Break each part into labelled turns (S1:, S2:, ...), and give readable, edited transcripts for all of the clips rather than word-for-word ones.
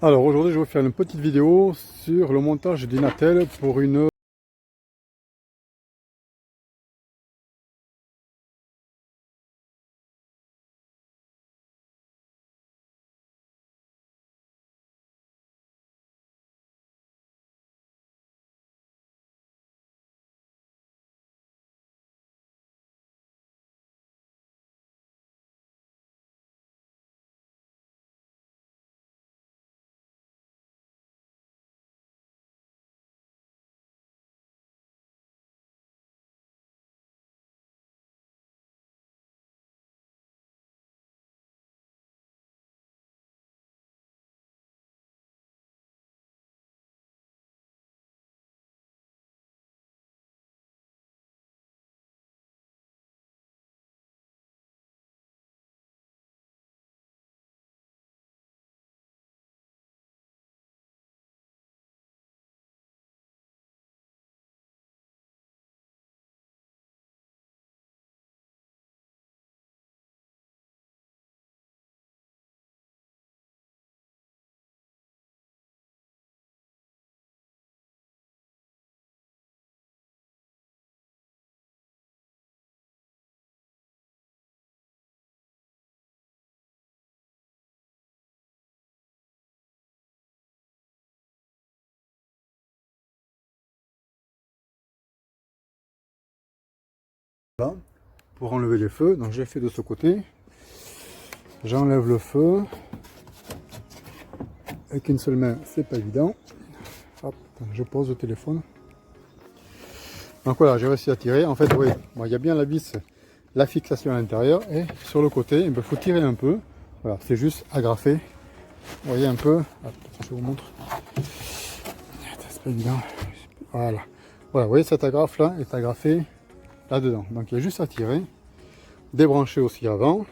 S1: Alors aujourd'hui je vais vous faire une petite vidéo sur le montage d'une attelle pour une là, pour enlever les feux. Donc j'ai fait de ce côté, j'enlève le feu avec une seule main, c'est pas évident. Hop, je pose le téléphone. Donc voilà, j'ai réussi à tirer. En fait, oui, bon, il y a bien la vis, la fixation à l'intérieur, et sur le côté, il faut tirer un peu. Voilà, c'est juste agrafer. Vous voyez un peu. Hop, je vous montre. C'est pas évident. Voilà. Voilà, vous voyez cette agrafe là est agrafée là-dedans. Donc il y a juste à tirer. Débrancher aussi avant.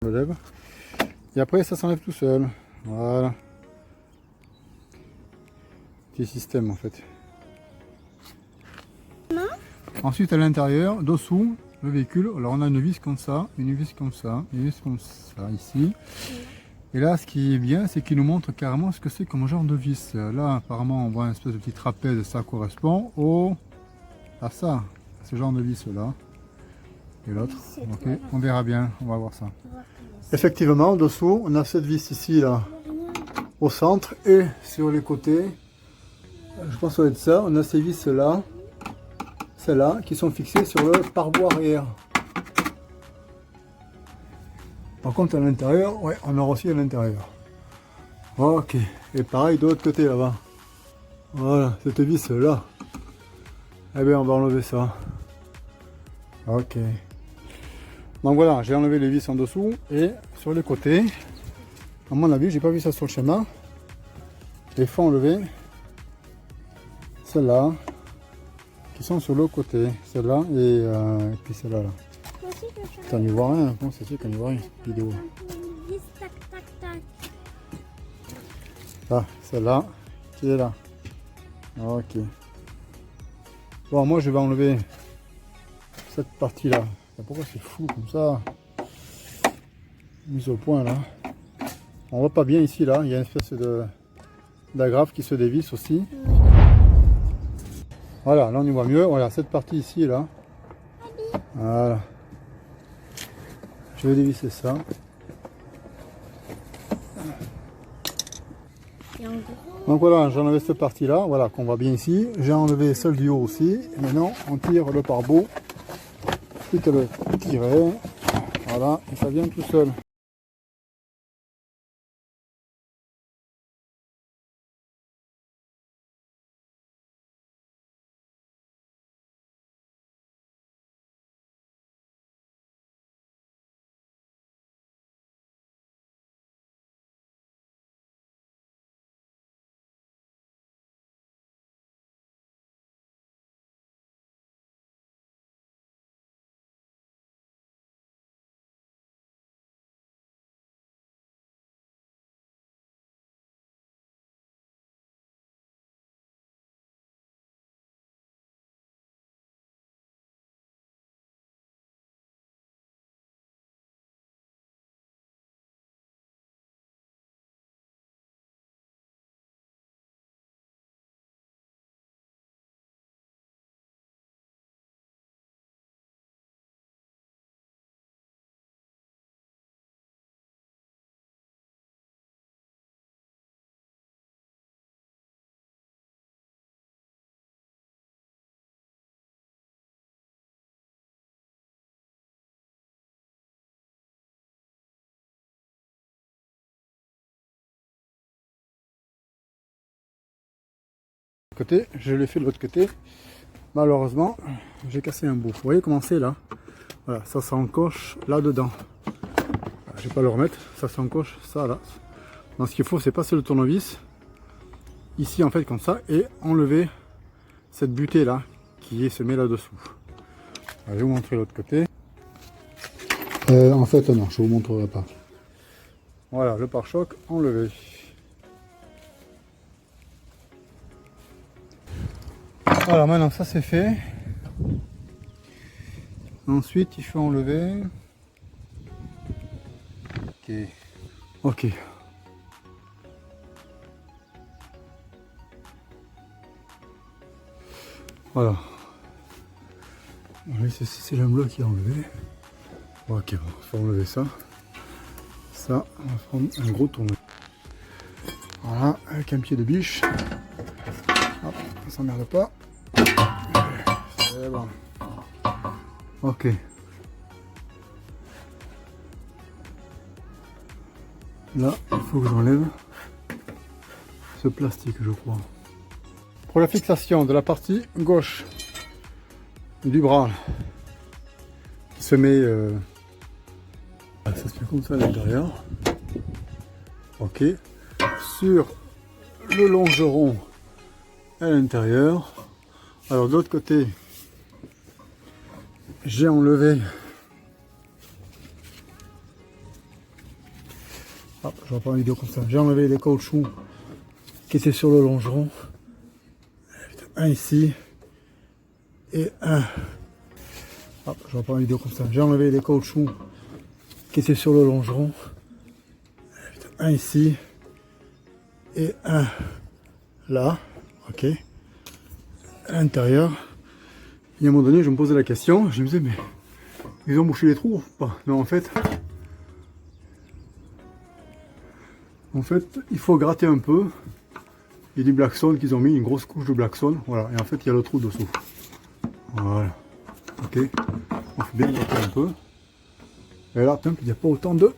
S1: On le lève. Et après ça s'enlève tout seul. Voilà. Petit système en fait.
S2: Non.
S1: Ensuite à l'intérieur, dessous, le véhicule, alors on a une vis comme ça, une vis comme ça, une vis comme ça ici. Et là ce qui est bien, c'est qu'il nous montre carrément ce que c'est comme genre de vis. Là apparemment on voit un espèce de petit trapèze, ça correspond à ça, à ce genre de vis là. Et l'autre, ok, on verra bien, on va voir ça. Effectivement, dessous, on a cette vis ici là, au centre, et sur les côtés, je pense que ça va être ça, on a ces vis là, celles-là, qui sont fixées sur le pare-bois arrière. Par contre à l'intérieur, ouais, on aura aussi à l'intérieur. Ok, et pareil de l'autre côté là-bas. Voilà, cette vis là. Eh bien on va enlever ça. Ok. Donc voilà, j'ai enlevé les vis en dessous et sur les côtés. À mon avis, j'ai pas vu ça sur le schéma. Il faut enlever celles-là qui sont sur le côté. Celle-là et puis celle-là. Là. T'en y vois rien, comment c'est sûr qu'on y voit rien vidéo. Ah, celle-là qui est là. Ok. Bon, moi je vais enlever cette partie-là. Pourquoi c'est flou comme ça? Mise au point là. On voit pas bien ici là. Il y a une espèce d'agrafe qui se dévisse aussi. Voilà, là on y voit mieux. Voilà, cette partie ici, là. Voilà. Je vais dévisser ça. Donc voilà, j'ai enlevé cette partie-là, voilà, qu'on voit bien ici. J'ai enlevé celle du haut aussi. Et maintenant, on tire le pare-bout. Plus qu'à le tirer. Voilà, et ça vient tout seul. Côté, je l'ai fait de l'autre côté. Malheureusement, j'ai cassé un bout. Vous voyez comment c'est là? Voilà, ça s'encoche là-dedans. Je vais pas le remettre, ça s'encoche ça là. Donc ce qu'il faut, c'est passer le tournevis ici en fait comme ça et enlever cette butée là qui se met là-dessous. Je vais vous montrer l'autre côté. En fait non, je vous montrerai pas. Voilà, le pare-choc enlevé. Voilà, maintenant ça c'est fait. Ensuite il faut enlever. Ok. Ok. Voilà. Oui, c'est le bleu qui est enlevé. Ok, bon, il faut enlever ça. Ça, on va prendre un gros tournevis. Voilà, avec un pied de biche. Hop, on s'emmerde pas. C'est bon. Ok. Là, il faut que j'enlève ce plastique, je crois. Pour la fixation de la partie gauche du bras, qui se met... ça se fait comme ça à l'intérieur. Ok. Sur le longeron à l'intérieur. Alors de l'autre côté, j'ai enlevé... Hop, je reprends la vidéo comme ça. J'ai enlevé les caoutchoucs qui étaient sur le longeron. Un ici et un. Hop, je reprends la vidéo comme ça. J'ai enlevé les caoutchoucs qui étaient sur le longeron. Un ici et un là. Ok. À l'intérieur. Et à un moment donné, je me posais la question. Je me disais, mais ils ont bouché les trous ou pas? Non, en fait, il faut gratter un peu. Il y a du Blackstone qu'ils ont mis, une grosse couche de Blackstone. Voilà, et en fait, il y a le trou dessous. Voilà. Ok. On fait bien gratter un peu. Et là, il n'y a pas autant de